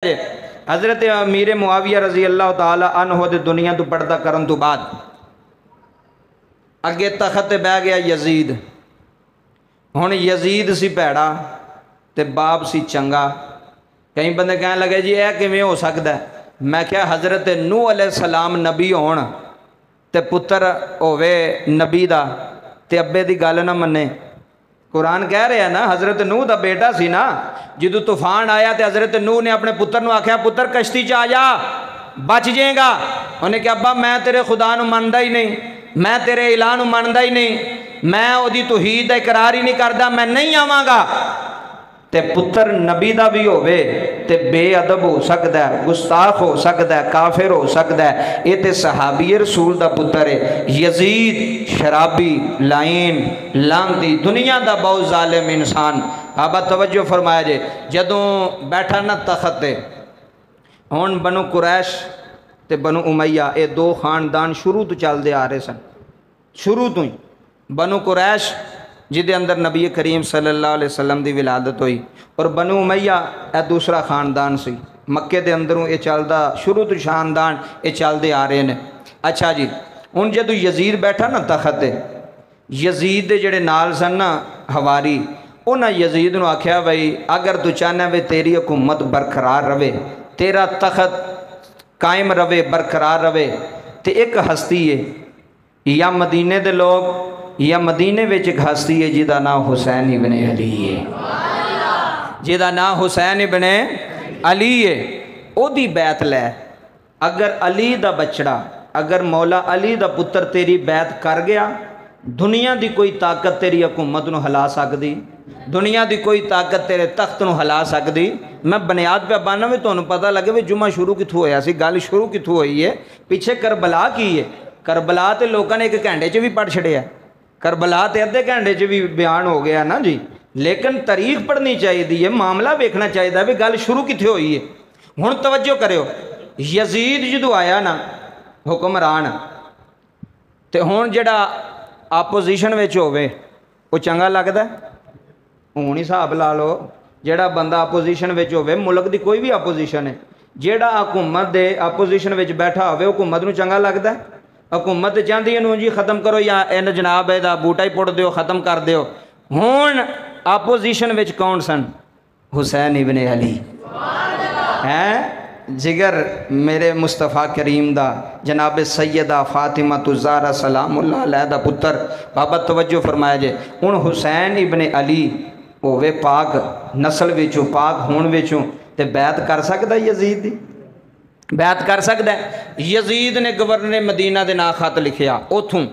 حضرت امیر معاویہ رضی اللہ تعالی عنہ دے دنیا تو پردہ کرن تو بعد اگے تخت بہ گیا یزید. ہن یزید سی پیڑا تے باپ سی چنگا. کئی بندے کہنے لگے جی اے کیویں ہو سکدا ہے؟ میں کہا حضرت نوح علیہ السلام نبی ہون تے پتر ہووے نبی دا تے ابے دی گل نہ منے. قرآن کہہ رہے ہیں نا حضرت نوح دا بیٹا سی نا. جدو طوفان آیا تے حضرت نوح نے اپنے پتر نو آکھیا پتر کشتی چ آ جا بچ جائے گا. انہیں کہا ابا میں تیرے خدا نو مندا ہی نہیں, میں تیرے الہ نو مندا ہی نہیں, میں او دی توحید دا اقرار ہی نہیں کردا, میں نہیں آواں گا. تے پتر نبی دا بھی ہووے تے بے ادب ہو سکدا ہے, گستاخ ہو سکدا ہے, کافر ہو سکدا ہے. اے تے صحابی رسول دا پتر ہے. یزید شرابی, لائن, لانتی, دنیا دا بہت ظالم انسان. آبا توجہ فرمایا جے جدوں بیٹھا نا تخت تے ہن بنو قریش تے بنو امیہ اے دو خاندان شروع تو چل دے آ رہے سن. شروع تو ہی بنو قریش جدے اندر نبی کریم صلی اللہ علیہ وسلم دی ولادت ہوئی, اور بنو امیہ اے دوسرا خاندان سی. مکے دے اندروں اے چلدا شروع تو خاندان اے چل دے آ رہے نے. اچھا جی ہن جدوں یزید بیٹھا نا تخت تے, یزید دے جڑے نال سن نا حواری, انہاں یزید نو آکھیا بھئی اگر تو چاہنا ہے تیری حکومت برقرار رہے, تیرا تخت قائم رہے, برقرار رہے, تے ایک ہستی ہے یا مدینے دے لوگ یا مدینے وچ ایک ہستی ہے جہدا نام حسین ابن علی ہے, جہدا نام حسین ابن علی ہے. او دی بیعت لے. اگر علی دا بچڑا, اگر مولا علی دا پتر تیری بیعت کر گیا, دنیا دی کوئی طاقت تیری حکومت نو ہلا سکدی, دنیا دی کوئی طاقت تیرے تخت نو ہلا سکدی. میں بنیاد پہ بانا میں تمہیں پتہ لگے بھی جمعہ شروع کتھوں ہویا سی, گل شروع کتھوں ہوئی ہے, پیچھے کربلا کی ہے. کربلا تے لوگوں نے ایک گھنٹے چ بھی پڑھ چھڑیا, کربلا تے ادھے گھنٹے چ بھی بیان ہو گیا نا جی. لیکن تاریخ پڑھنی چاہیے, معاملہ ویکھنا چاہیے بھی گل شروع کتھے ہوئی ہے. ہن توجہ کرو, یزید جدو آیا نا حکمران, تے ہن جڑا اپوزیشن وچ ہووے وہ چنگا لگدا ہے؟ ہوں ہی حساب لا لو, جیڑا بندہ اپوزیشن وچ ہووے, ملک دی کوئی بھی اپوزیشن ہے, جیڑا حکومت دے اپوزیشن وچ بیٹھا ہووے حکومت نو چنگا لگدا ہے؟ حکومت چاہتی ہے نو جی ختم کرو یا این جناب دا بوٹا ہی پڑ دیو, ختم کر دیو. ہون اپوزیشن وچ کون سن؟ حسین ابن علی ہیں جگر میرے مصطفیٰ کریم دا, جناب سیدہ فاطمہ الزہرا سلام اللہ علیہ دا پتر. بابا توجہ فرمایا جے ہن حسین ابن علی ہووے پاک نسل وچوں, پاک ہون وچوں, تے بیعت کر سکدا یزید دی؟ بیعت کر سکدا ہے؟ یزید نے گورنر مدینہ دے نا خط لکھیا اوتھوں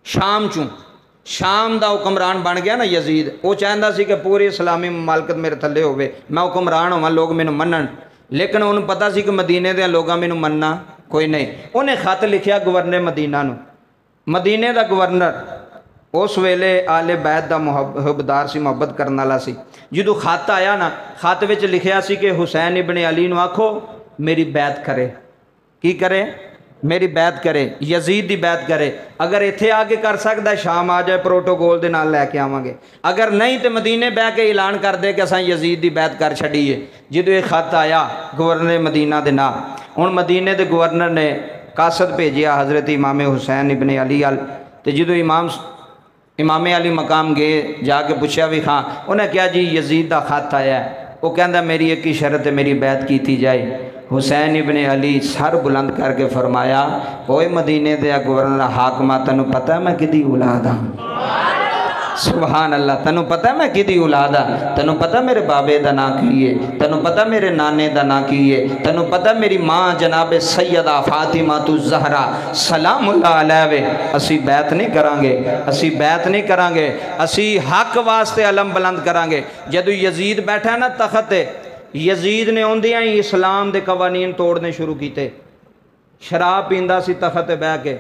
شام چوں, شام دا حکمران بن گیا نا یزید. وہ چاہندا سی کہ پوری اسلامی مملکت میرے تھلے ہوئے, میں حکمران ہواں, لوگ مینوں منن. لیکن انہوں پتہ سی کہ مدینے دے لوگاں مینوں مننا کوئی نہیں. انہیں خط لکھیا گورنر مدینہ نو. مدینے دا گورنر اس ویلے آل بیت دا محبدار سی, محبت کرن والا سی. جدو خط آیا نا, خط وچ لکھیا سی کہ حسین ابن علی نو آکھو میری بیعت کرے. کی کرے؟ میری بیعت کرے, یزید دی بیعت کرے. اگر ایتھے آ کے کر سکدا ہے شام آ جائے, پروٹوکول دے نال لے کے آواں گے. اگر نہیں تے مدینے بہ کے اعلان کر دے کہ اساں یزید دی بیعت کر چھڈیے. جدو یہ خط آیا گورنر مدینہ دے نا, ہن مدینے دے گورنر نے قاصد بھیجیا حضرت امام حسین ابن علی ال. تے جدو امام علی مقام گئے, جا کے پوچھا بھی خان, انہیں کہا جی یزید دا خط آیا ہے. وہ کہندا میری ایک ہی شرط ہے, میری بیعت کیتی جائے. حسین ابن علی سر بلند کر کے فرمایا, اوے مدینے دے گورنر حاکمہ, تینوں پتہ ہے میں کدی اولاد ہاں؟ سبحان اللہ. تینوں پتہ ہے میں کدی اولاد ہاں؟ تینوں پتہ میرے بابے دا نا کی ہے؟ تینوں پتہ میرے نانے دا نا کی ہے؟ تینوں پتہ میری ماں جناب سیدہ فاطمہ الزہرا سلام اللہ علیہ وے. اسی بیعت نہیں کران گے, اسی بیعت نہیں کران گے, اسی حق واسطے علم بلند کران گے. جدو یزید بیٹھا ہے نا تخت تے, یزید نے اوندیاں ہی اسلام دے قوانین توڑنے شروع کیتے. شراب پیندا سی تخت تے بیٹھ کے.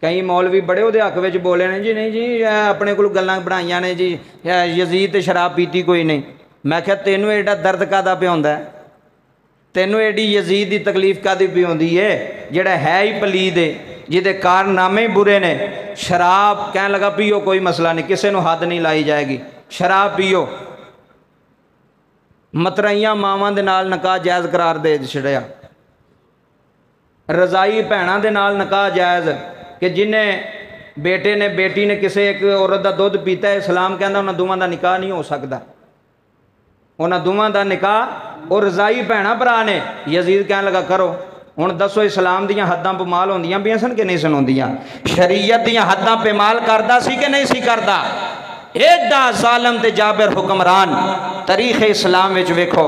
کئی مولوی بڑے وہ حق وچ بولے نے جی نہیں جی اپنے کول گلاں بنائیاں نے جی یزید تے شراب پیتی کوئی نہیں. میں کہا تینوں ایڈا درد کادا پہ ہوندا ہے؟ تینوں ایڈی یزید دی تکلیف کادی پہ ہوندی ہے جڑا ہے ہی پلید ہے, جہدے کارنامے برے نے. شراب کہنے لگا پیو کوئی مسئلہ نہیں, کسے نو حد نہیں لائی جائے گی, شراب پیو. ਮਤਰਾਈਆਂ ਮਾਵਾਂ ਦੇ ਨਾਲ ਨਿਕਾਹ ਜਾਇਜ਼ ਕਰਾਰ ਦੇ ਛੜਿਆ। ਰਜ਼ਾਈ ਭੈਣਾਂ ਦੇ ਨਾਲ ਨਿਕਾਹ ਜਾਇਜ਼ ਕਿ ਜਿਹਨੇ ਬੇਟੇ ਨੇ ਬੇਟੀ ਨੇ ਕਿਸੇ ਇੱਕ ਔਰਤ ਦਾ ਦੁੱਧ ਪੀਤਾ ਹੈ, ਇਸਲਾਮ ਕਹਿੰਦਾ ਉਹਨਾਂ ਦੋਵਾਂ ਦਾ ਨਿਕਾਹ ਨਹੀਂ ਹੋ ਸਕਦਾ। ਉਹਨਾਂ ਦੋਵਾਂ ਦਾ ਨਿਕਾਹ ਉਹ ਰਜ਼ਾਈ ਭੈਣਾਂ ਭਰਾ ਨੇ। ਯਜ਼ੀਦ ਕਹਿਣ ਲੱਗਾ ਕਰੋ। ਹੁਣ ਦੱਸੋ ਇਸਲਾਮ ਦੀਆਂ ਹੱਦਾਂ ਪਮਾਲ ਹੁੰਦੀਆਂ ਪਈਆਂ ਸਨ ਕਿ ਨਹੀਂ ਸਨ ਹੁੰਦੀਆਂ? ਸ਼ਰੀਅਤ ਦੀਆਂ ਹੱਦਾਂ ਪਮਾਲ ਕਰਦਾ ਸੀ کہ نہیں سی کردا؟ ایڈا ظالم تے جابر حکمران تاریخ اسلام وچ ویکھو،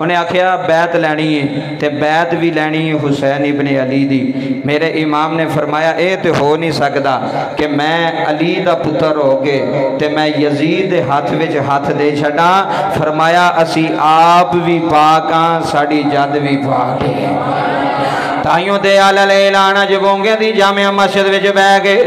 انہیں آکھیا بیعت لینی ہے تے بیعت بھی لینی ہے حسین ابن علی دی۔ میرے امام نے فرمایا اے تے ہو نہیں سکدا کہ میں علی دا پتر ہو کے تے میں یزید دے ہاتھ وچ ہاتھ دے چھڑا۔ فرمایا اسی آپ بھی پاک ہاں، ساڈی جد بھی پاک ہے۔ تائیوں دے علل اعلان جبونگے دی جامعہ مسجد وچ بہ گئے۔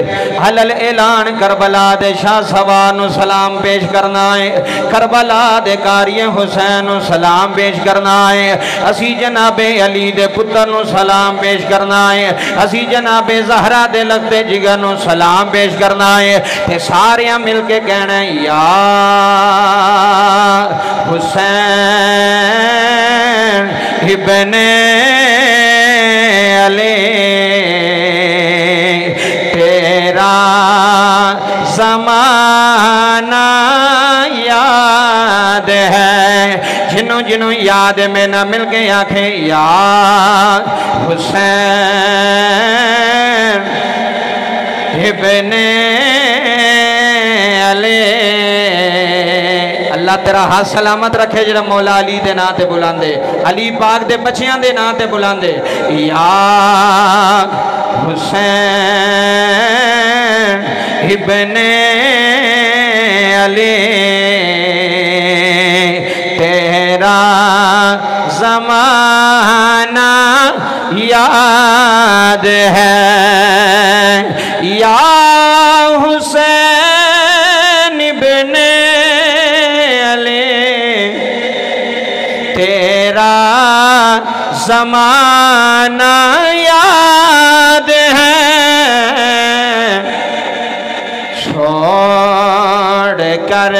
علل اعلان کربلا دے شاہ سوار نو سلام پیش کرنا ہے، کربلا دے کاری حسین نو سلام پیش کرنا ہے، اسی جناب علی دے پتر نو سلام پیش کرنا ہے، اسی جناب زہرا دے لگتے جگر نو سلام پیش کرنا ہے۔ تے ساریاں مل کے کہنا ہے یا حسین ابن علی تیرا زمانہ یاد ہے۔ جنوں جنوں یاد میں نہ مل کے آنکھیں یا حسین ابن علی۔ اللہ تیرا ہاتھ سلامت رکھے جڑا مولا علی دے نا تے بلاندے، علی پاک دے بچیاں دے نا تے بلاندے یا حسین ابن علی تیرا زمانہ یاد ہے یا حسین ابن تیرا زمانہ یاد ہے۔ چھوڑ کر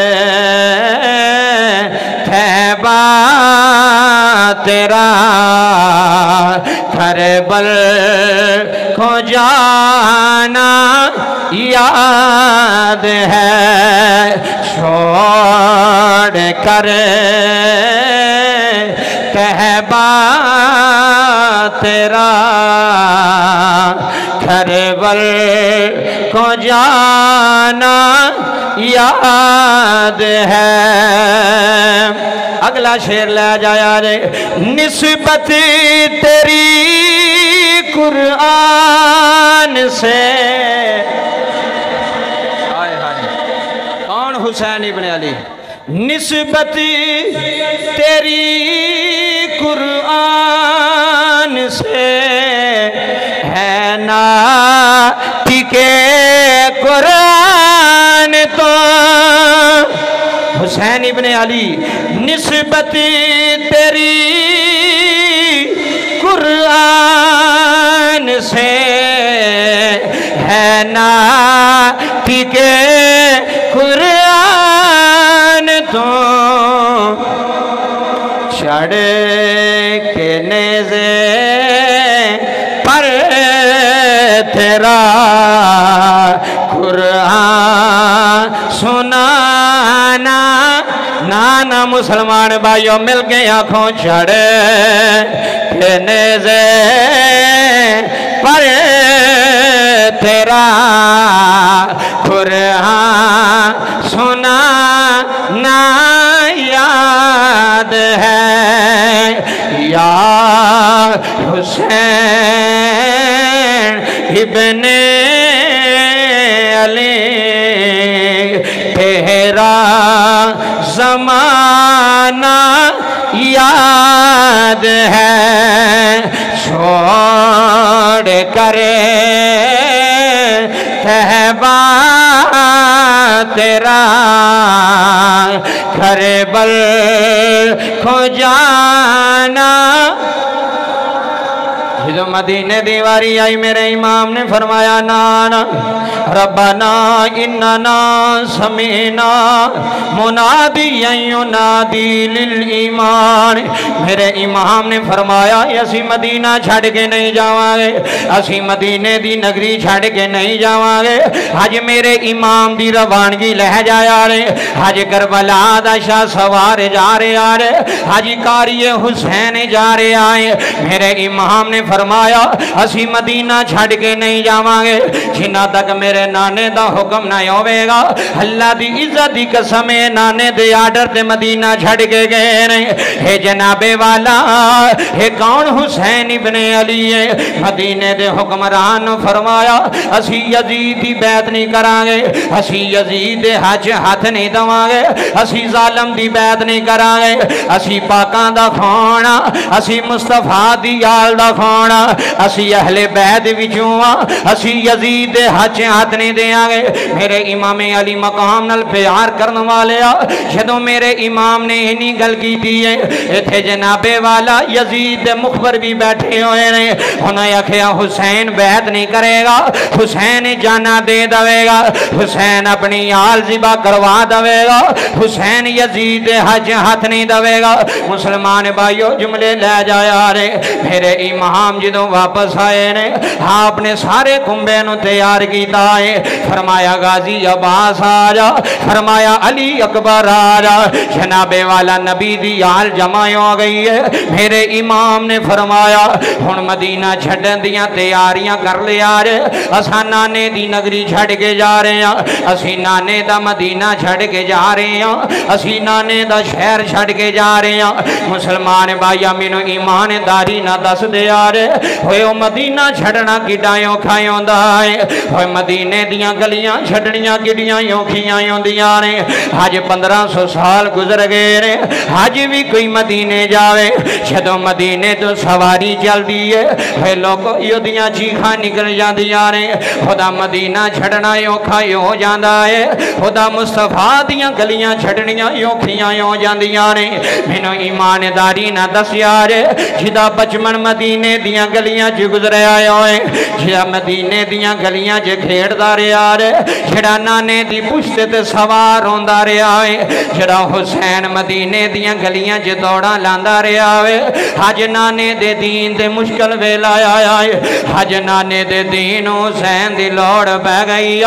طیبہ تیرا کربل کو جانا یاد ہے۔ چھوڑ کر طیبہ تیرا کربل کو جانا یاد ہے۔ اگلا شعر لے جایا رے نسبت تیری قرآن سے۔ کون؟ حسین ابن علی۔ نسبت تیری قرآن سے ہے ناطق قرآن تو۔ حسین ابن علی نسبت تیری قرآن سے ہے ناطق قرآن تو۔ چڑھ کے نیزے پر تیرا قرآن سنانا۔ نانا مسلمان بھائیوں مل کے آنکھوں چڑھ کے نیزے پر تیرا قرآن سنانا یاد ہے یا حسین ابن علی تیرا زمانہ یاد ہے۔ چھوڑ کر طیبہ تیرا کربل کو جانا۔ جدو مدینے دیواری آئی میرے امام نے فرمایا نانا ربنا اننا سمعنا منادیا ینادی للایمان۔ میرے امام نے فرمایا اسی مدینہ چھڑ کے نہیں جاواں گے، اسی مدینے دی نگری چھڑ کے نہیں جاواں گے۔ حج میرے امام دی روانگی لہ جایا رہے، حج کربلا دا شاہ سوار جا رہے آ رہے، حج کاری حسین جا رہے آئے۔ میرے امام نے فرمایا اسی مدینہ چھڑ کے نہیں جاواں گے جنہ تک میرے نانے دا حکم نہ ہوئے گا۔ اللہ دی عزت دی قسم نانے دے آرڈر تے مدینہ چھڑ کے گئے نہیں۔ اے جناب والا اے کون؟ حسین ابن علی ہے۔ مدینے دے حکمران فرمایا اسی یزید دی بیعت نہیں کران گے، اسی یزید دے حج ہاتھ نہیں دواں گے، اسی ظالم دی بیعت نہیں کران گے، اسی پاکاں دا کھونا، اسی مصطفیٰ دی آل دا کھونا، اسی اہل بیعت وچوں اسی یزید دے حج ہاتھ نہیں دیاں گے۔ میرے امام علی مقام نال پیار کرن والے جدوں میرے امام نے انہی گل کیتی ہے، ایتھے جناب والا یزید دے مخبر بھی بیٹھے ہوئے نے، انہوں نے آکھیا حسین بیعت نہیں کرے گا، حسین جانا دے دوے گا، حسین اپنی آل ذبح کروا دوے گا، حسین یزید دے حج ہاتھ نہیں دوے گا۔ مسلمان بھائیو جملے لے جایا رہے۔ میرے امام جدوں واپس آئے نے آپ نے سارے کنبے نو تیار کیتا ہے، فرمایا غازی عباس آجا، فرمایا علی اکبر آجا، جناب والا نبی دی آل جمع ہو گئی ہے۔ میرے امام نے فرمایا ہن مدینہ چھڑن دیاں تیاریاں کر لیا رہے، اساں نانے دی نگری چھڑ کے جا رہے ہیں، اسی نانے دا مدینہ چھڑ کے جا رہے ہیں، اسی نانے دا شہر چھڑ کے جا رہے ہیں۔ مسلمان بھائیا مینو ایمانداری نہ دس دے آ رہے ہوئے او مدینہ چھڑنا کڈائیوں کھائیوں دائے، ہوئے مدینے دیاں گلیاں چھڑنیاں کڈیاں یوکھیاں دیاں نے۔ آج 1500 سال گزر گئے نے، آج بھی کوئی مدینے جاوے جدوں مدینے تو سواری چل دیئے ہوئے لوگوں یو دیاں چیخاں نکل جا دیاں نے۔ خدا مدینہ چھڑنا یوکھا ہو جاندہ ہے، خدا مصطفیٰ دیاں گلیاں چھڑنیاں یوکھیاں ہو جاندیاں نے۔ مینو ایمانداری نہ دس یارے جدا بچمن مدینے دیاں گلیاں چ گزرے آئے ہوئے، جدا مدینے دیاں گلیاں چ کھیڑ دارے آرے، جدا نانے دی پشت تے سوار ہون دارے آئے، جدا حسین مدینے دیاں گلیاں چ دوڑا لاندارے آئے۔ حج نانے دے دین دے مشکل ویلا آئے، حج نانے دے دین حسین دی لوڑ پہ گئی،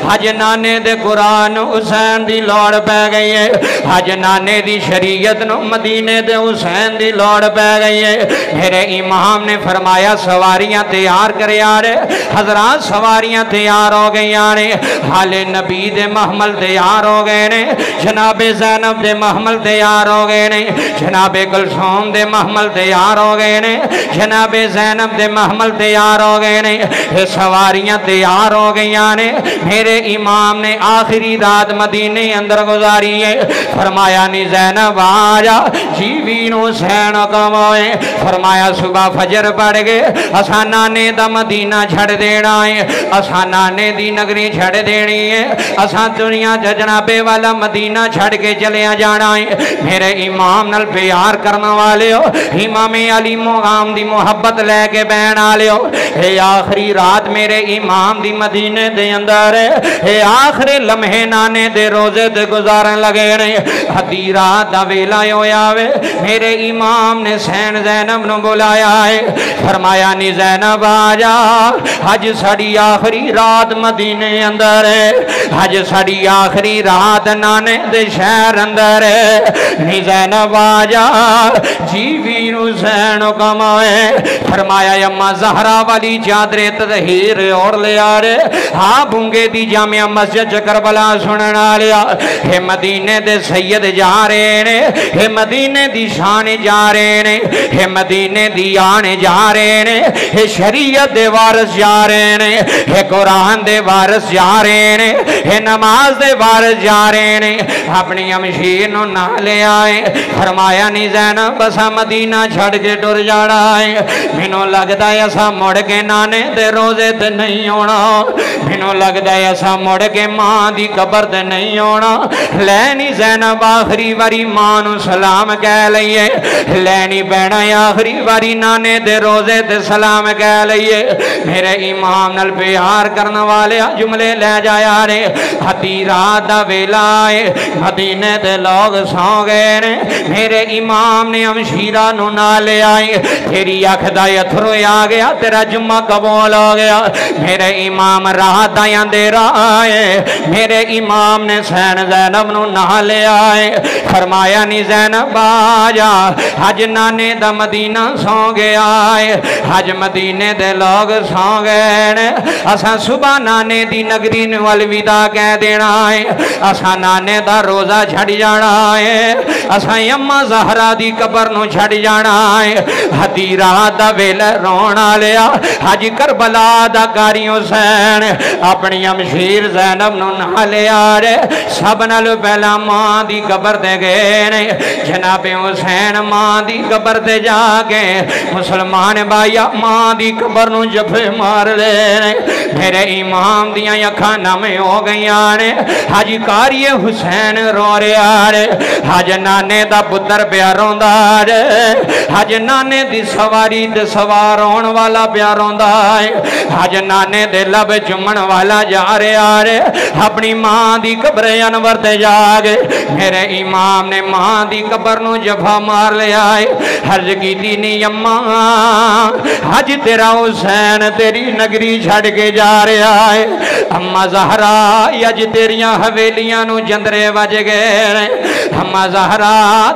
حج نانے دے قرآن حسین دی لوڑ پہ گئی ہے، حج نانے دی شریعت نو مدینے دے حسین دی لوڑ پہ گئی ہے۔ میرے امام نے فرمایا سواریاں تیار کرے آرے، حضرات سواریاں تیار ہو گئی آرے، حال نبی دے محمل تیار ہو گئے نے، جناب زینب دے محمل تیار ہو گئے نے، جناب کلثوم دے محمل تیار ہو گئے نے، جناب زینب دے محمل تیار ہو گئے نے، یہ سواریاں تیار ہو گئی آنے۔ میرے امام نے آخری رات مدینے اندر گزاری ہے، فرمایا نی زینب آجا جیوین حسین کمائے، فرمایا صبح فجر پڑ گئے، اساں نانے دا مدینہ چھڑ دینا ہے، اساں نانے دی نگری چھڑ دینی ہے، اساں دنیا جناب والا مدینہ چھڑ کے چلے جانا ہے۔ میرے امام نال پیار کرنا والے ہو، امام علی مقام دی محبت لے کے بین آلے ہو، اے آخری رات میرے امام دی مدینے دے اندر ہے، اے آخری لمحے نانے دے روزے دے گزارن لگے رہے، حدی رات دا ویلا ہویا وے، میرے امام نے سین زینب نو بلایا ہے، فرمایا نی زینب آجا، آج ساڑی آخری رات مدینے اندر ہے، آج ساڑی آخری رات نانے دے شہر اندر ہے، نی زینب آجا جیوین حسین کمائے، فرمایا یما زہرہ والی چادرے تطہیر اور لے آرے، ہاں بھونگے دی جامعہ مسجد کربلا سننا لیا، ہے مدینے دے سید جا رہے نے، ہے مدینے دی شان جا رہے نے، ہے مدینے دی آن جا رہے نے، ہے شریعت دے وارث جا رہے نے، ہے قرآن دے وارث جا رہے نے، ہے نماز دے وارث جا رہے نے، اپنی امشیر نو نہ لے آئے، فرمایا نی زینب بسا مدینہ چھڑ کے ٹر جانا ہے، مینوں لگدا ہے ایسا مڑ کے نانے دے روزے تے نہیں ہونا، مینوں لگدا ہے ایسا مڑ کے ماں دی قبر تے نہیں ہونا، لینی زینب آخری واری ماں نو سلام کہہ لئیے، لینی بہنا آخری واری نانے دے روزے تے سلام کہہ لئیے۔ میرے امام نال پیار کرنا والے جملے لے جایا نے ہتی رات دا ویلا ہے مدینے دے لوگ سو گئے نے میرے امام نے ہمشیرہ نو نہ لے آئے تیری اکھ دا اتھرو آ گیا تیرا جمعہ قبول ہو گیا میرے امام رات دا اندھیرا آئے میرے امام نے سین زینب نو نہ لے آئے فرمایا نی زینب آجا حج نانے دا مدینہ سو گیا ہے حج مدینے دے لوگ سو گئے اساں صبح نانے دی نگری نو الوداع کہہ دینا ہے اساں نانے دا روزہ چھڑ جانا ہے اساں اماں زہرا دی قبر نو چھڑ جانا ہے ہتی رات دا ویلے رونا لیا حج کربلا دا قاری حسین اپنی ہمشیر زینب نو نہ لیا رے سب نالو پہلا ماں دی قبر دے گئے جناب حسین ماں دی قبر دے جا کے مسلمان بھائیا ماں دی قبر نو جفے مار لے میرے امام دیاں اکھاں نمے ہو گئیاں نے حج قاری حسین رو رہا رے حج نانے دا پتر پیاروں دا رے حج نانے دی سواری دے سوارون والا پیاروں دا ہے حج نانے دے لب چمن والا جا رہا رے اپنی ماں دی قبر انور تے جا گے میرے امام نے ماں دی قبر نو جفا مار لیا ہے حج کی دینی اماں حج تیرا حسین تیری نگری چھڑ کے جا رہا ہے اماں زہرا یج تیریاں حویلیاں نو جندرے وج گئے اماں زہرا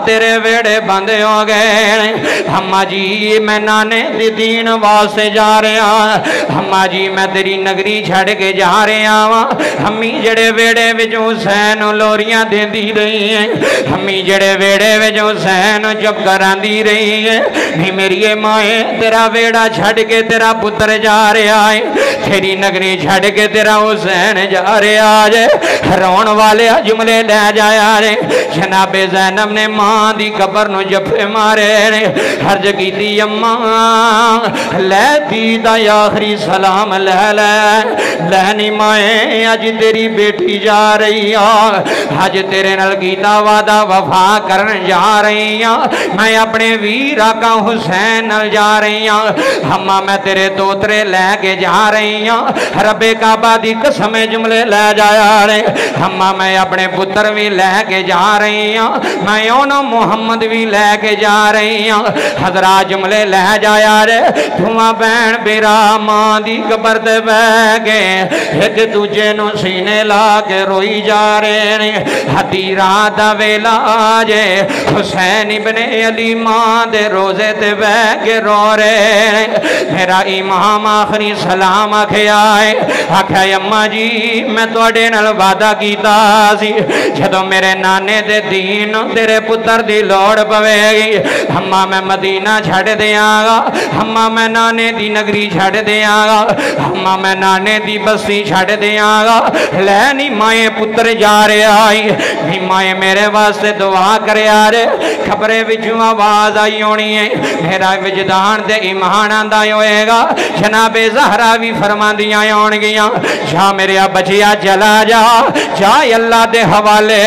تیرے ویڑے بندے ہو گئے اماں جی میں نانے دی دین واسطے جا رہا اماں جی میں تیری نگری چھڑ کے جا رہا ہمیں جڑے ویڑے وچ حسین لوریاں دین دی رہی ہیں ہمیں جڑے ویڑے وچ حسین چپ کران دی رہی ہیں نہیں میری مائیں تیرا ویڑا چھڑ کے تیرا پتر جا رہا ہے تیری نگری چھڑ کے تیرا حسین جا رہا ہے رون والے جملے لے جایا رے جناب زینب نے ماں دی قبر نو جفے مارے رے حرج کی دی اماں لے دیدہ آخری سلام لے لینی مائیں آج تیری بیٹی جا رہی آج تیرے نل گیتا وعدہ وفا کرن جا رہی میں اپنے ویر آقا حسین نل جا رہی ہماں میں تیرے دوترے لے کے جا رہی رب کعبہ دی قسم جملے لے جایا رہے ہماں میں اپنے پتر بھی لے کے جا رہی میں یونو محمد بھی لے کے جا رہی حضرات جملے لے جایا رہے دھواں بین بیرا ماں دی قبر دے بے گے ایک تجھے نو سینے لا کے روئی جا رہے ہتی رات دا ویلا آجے حسین ابن علی ماں دے روزے تے بے کے رو رہے میرا امام آخری سلام آکھے آئے آکھے اماں جی میں تو اڈے نل وعدہ کیتا سی جدو میرے نانے دے دین تیرے پتر دی لوڑ پوے گی اماں میں مدینہ چھڑ دیاں گا اماں میں نانے دی نگری چھڑ دیاں گا اماں میں نانے دی بستی چھڑ دیاں گا لینی مائیں پتر جا رہے آئی نہیں مائیں میرے واسطے دعا کرے آ رہے خبریں وچوں آواز آئی ہونی ہے میرا وجدان دے ایمان آندہ ہوئے گا جناب زہرا بھی فرما دیاں ہون گیاں جا میرے بچیا چلا جا اللہ دے حوالے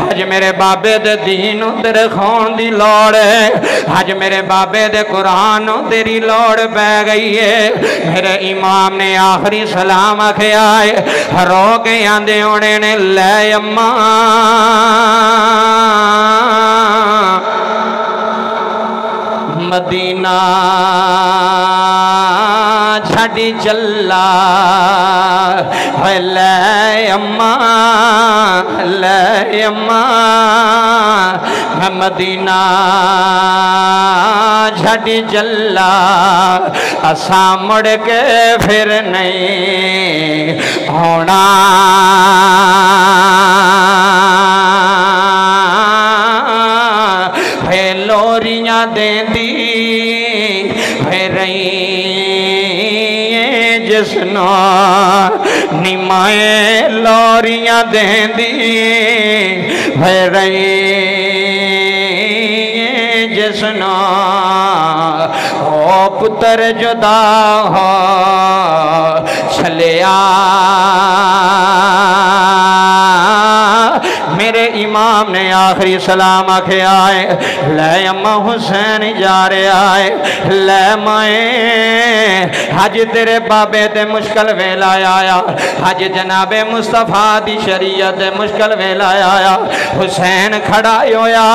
آج میرے بابے دے دین تیرے خون دی لوڑ ہے آج میرے بابے دے قرآن تیری لوڑ پہ گئی ہے میرے امام نے آخری سلام آکھے آئے رو کے آندے ہونے نے لے اماں مدینہ چھڑی چلا لے اماں میں مدینہ چھڑی چلا اساں مڑ کے پھر نہیں ہونا لوریاں دیں دی رہی جسنا نمائیں لوریاں دیں دی رہی جسنا او پتر جدا ہو چلیا میرے امام نے آخری سلام آکھیا ہے لے اما حسین جا رہا ہے لے مائیں حج تیرے بابے تے مشکل ویلا آیا حج جناب مصطفیٰ دی شریعت مشکل ویلا آیا حسین کھڑا ہویا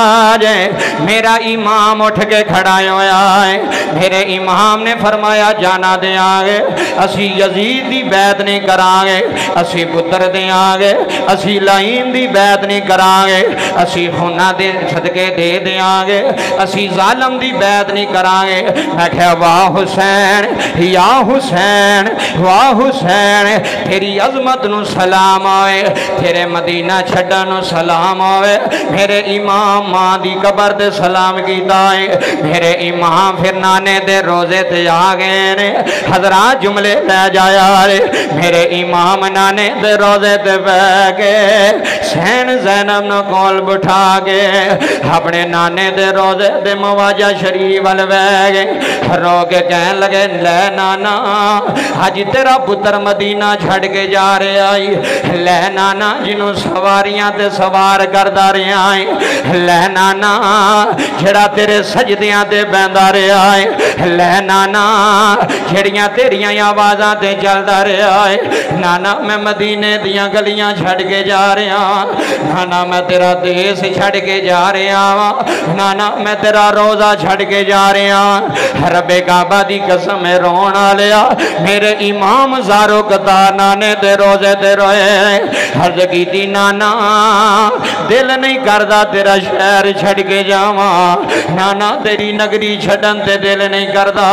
جے میرا امام اٹھ کے کھڑا ہویا ہے میرے امام نے فرمایا جانا دے آگے اسی یزید دی بیعت نہیں کرانگے اسی پتر دے آگے اسی لعین دی بیعت نہیں کرانگے اسی خونہ دے صدقے دے آگے اسی ظالم دی بیعت نہیں کرانگے میں کہا واہ حسین یا حسین واہ حسین تیری عظمت نو سلام آئے تیرے مدینہ چھڑا نو سلام آئے میرے امام ماں دی قبر دے سلام کیتا ہے میرے امام پھر نانے دے روزے تے آگئے نے حضرات جملے لے جایا رے میرے امام نانے دے روزے تے بے کے سین زینب نو کول بٹھا کے اپنے نانے دے روزے دے مواجہ شریف والوے رو کے کہن لگے لے نانا آج تیرا پتر مدینہ چھڑ کے جا رہے آئی لے نانا جنہوں سواریاں تے سوار کردہ رہے آئی لے نانا جھڑا تیرے سجدیاں تے بیندہ رہے آئی لے نانا جھڑیاں تیریاں آوازاں تے چلدہ رہے آئی نانا میں مدینے دیاں گلیاں چھڑ کے جا رہے آئی نانا میں تیرا دیس چھڑ کے جا رہے آئی نانا میں تیرا روزہ چھڑ کے جا رہے آئی رب کعبہ دی قسم رونا لیا میرے امام زارو قطار نانے دے روزے دے روئے حرض کی تھی نانا دل نہیں کردہ تیرا شہر چھڑ کے جاواں نانا تیری نگری چھڑن تے دل نہیں کردہ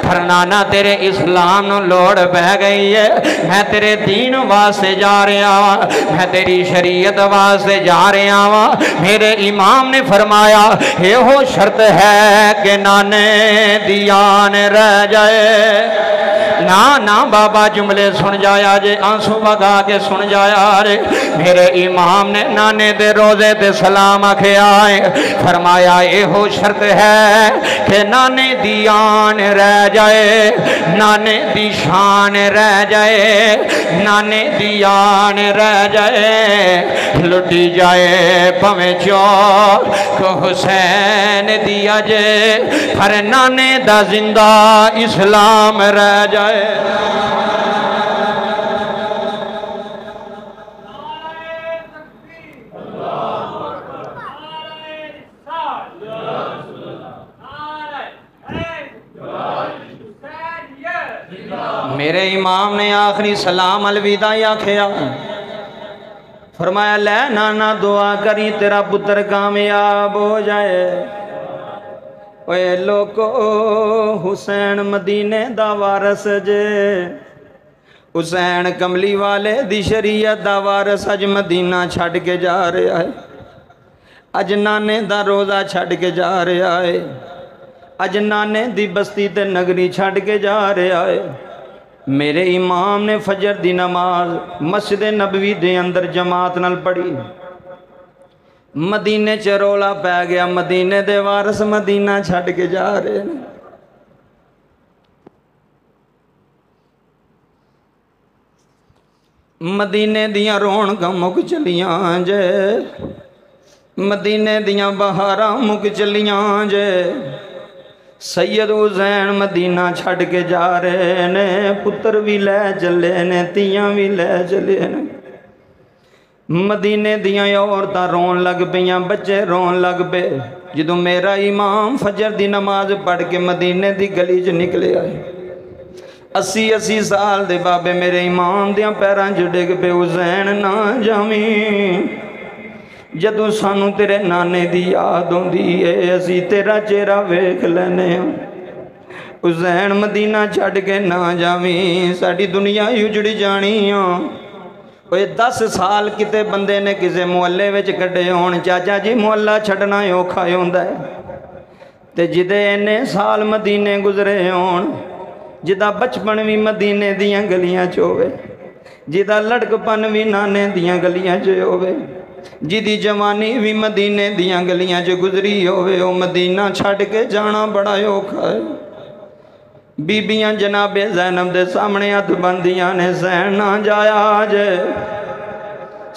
پر نانا تیرے اسلام نو لوڑ بہ گئی ہے میں تیرے دین واسے جا رہا ہوں میں تیری شریعت واسے جا رہا ہوں میرے امام نے فرمایا یہ ہو شرط ہے کہ نانے دیان رہ جائے نا بابا جملے سن جایا جے آنسو بگا کے سن جایا رے میرے امام نے نانے دے روزے دے سلام آکھے آئے فرمایا یہ ہو شرط ہے کہ نانے دی آن رہ جائے نانے دی شان رہ جائے نانے دی آن رہ جائے لٹی جائے پویں چور کو حسین دیا جے ہر نانے دا زندہ اسلام رہ جائے میرے امام نے آخری سلام الوداع آکھیا فرمایا لے نانا دعا کری تیرا پتر کامیاب ہو جائے اے لوکو حسین مدینے دا وارث جے حسین کملی والے دی شریعت دا وارث اج مدینہ چھڑ کے جا رہا ہے اج نانے دا روزہ چھڑ کے جا رہا ہے اج نانے دی بستی تے نگری چھڑ کے جا رہا ہے میرے امام نے فجر دی نماز مسجد نبوی دے اندر جماعت نال پڑھی مدینے چ رولا پہ گیا مدینے دے وارث مدینہ چھڑ کے جا رہے ہیں مدینے دیاں رونقاں مک چلیاں جے مدینے دیاں بہاراں مک چلیاں جے سید حسین مدینہ چھڑ کے جا رہے نے پتر بھی لے چلے نے تیاں بھی لے چلے نے مدینے دیاں عورتاں رون لگ پیاں بچے رون لگ پے جدوں میرا امام فجر دی نماز پڑھ کے مدینے دی گلی چ نکلے آئے 80 سال دے بابے میرے امام دیاں پیراں چ ڈگ پے حسین نہ جاویں جدوں سانو تیرے نانے دی یاد ہوندی ہے اسی تیرا چہرہ ویکھ لینے حسین مدینہ چھڑ کے نہ جاویں ساڈی دنیا اجڑ جانی اوے 10 سال کتے بندے نے کسے محلے وچ کڈے ہون چاچا جی محلہ چھڈنا اوکھا ہوندا ہے تے جدے انے سال مدینے گزرے ہون جدا بچپن بھی مدینے دیاں گلیاں چ ہوے جدا لڑکپن بھی نانے دیاں گلیاں چ ہوے جدی جوانی بھی مدینے دیاں گلیاں چ گزری ہوے او مدینہ چھڑ کے جانا بڑا اوکھا ہے بیبیاں جناب زینب دے سامنے ہاتھ بندیاں نے حسین نہ جایا جے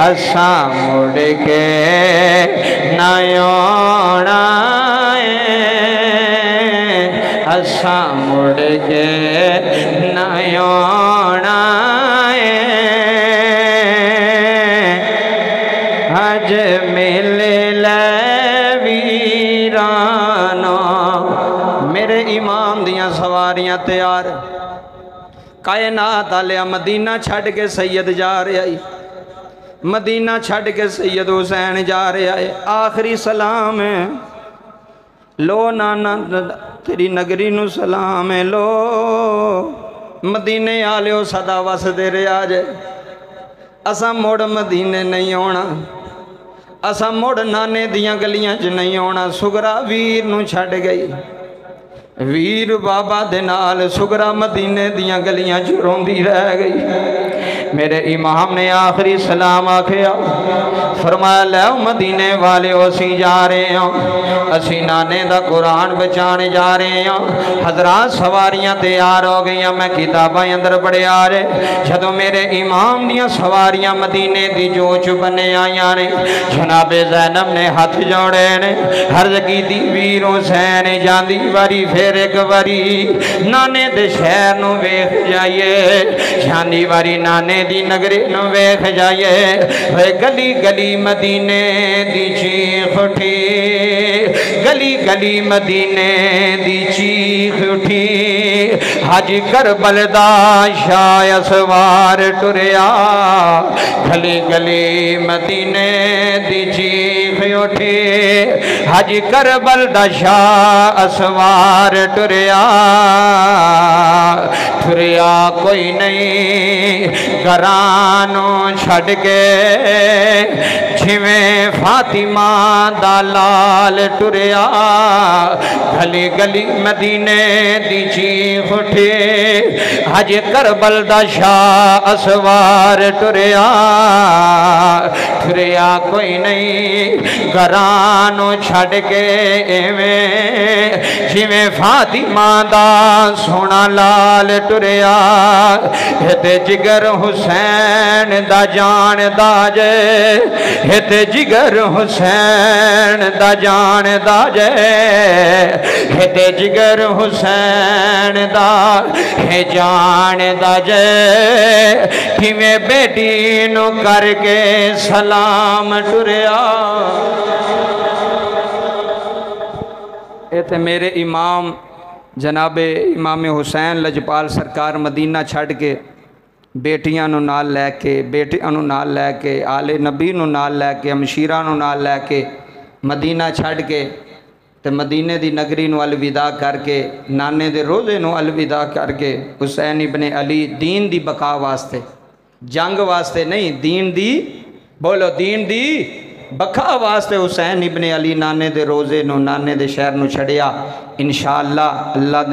اساں مڑ کے نہ آنا اساں مڑ کے نہ آنا حج مل لے ویرانا میرے امام دیاں سواریاں تیار کائنات آلیا مدینہ چھڑ کے سید جا رہے آئی مدینہ چھڑ کے سید حسین جا رہے آئے آخری سلام ہے لو نانا تیری نگری نو سلام ہے لو مدینے آلیو صدا وس دے رہے آجے اسا موڑ مدینے نہیں ہونا اسا موڑ نانے دیاں گلیاں چ نہیں ہونا سگرا ویر نو چھڑ گئی ویر بابا دے نال سگرا مدینے دیاں گلیاں چ روندی رہ گئی میرے امام نے آخری سلام آکھیا فرمایا لے مدینے والے اسی جا رہے ہیں اسی نانے دا قرآن بچانے جا رہے ہیں حضرات سواریاں تیار ہو گئی ہیں میں کتاباں اندر پڑھے آ رہے جدو میرے امام دیاں سواریاں مدینے دی جو چبنے آئیاں نے جناب زینب نے ہاتھ جوڑے نے ہر کی دی ویر حسین جاندی واری پھر ایک واری نانے دے شہر نو ویکھ جائیے جاندی واری نانے دی نگری نو ویکھ جائیے گلی گلی مدینے دی چیخ اٹھی گلی گلی مدینے دی چیخ اٹھی حج کربل دا شاہ اسوار ٹریا گلی گلی مدینے دی چیخ اٹھی حج کربل دا شاہ اسوار ٹریا ٹریا کوئی نہیں گرانوں چھڑ کے جھویں فاطمہ دا لال ٹریا گلی گلی مدینے دی چیخ اٹھی حج کربل دا شاہ اسوار ٹریا ٹریا کوئی نہیں گرانوں چھڑ کے ایویں جھویں فاطمہ دا سونا لال ٹریا ہتے جگر حسین دا جان دا جے ہتے جگر حسین دا جان دا جے ہتے جگر حسین دا ہے جان دا جے کھویں بیٹی نو کر کے سلام ٹریا ایتھے میرے امام جناب امام حسین لجپال سرکار مدینہ چھڑ کے بیٹیاں نو نال لے کے بیٹیاں نو نال لے کے آل نبی نو نال لے کے ہمشیرہ نو نال لے کے مدینہ چھڑ کے تے مدینے دی نگری نو الوداع کر کے نانے دے روزے نو الوداع کر کے حسین ابن علی دین دی بقا واسطے جنگ واسطے نہیں دین دی بولو دین دی بقا واسطے حسین ابن علی نانے دے روزے نو نانے دے شہر نو چھڑیا انشاءاللہ اللہ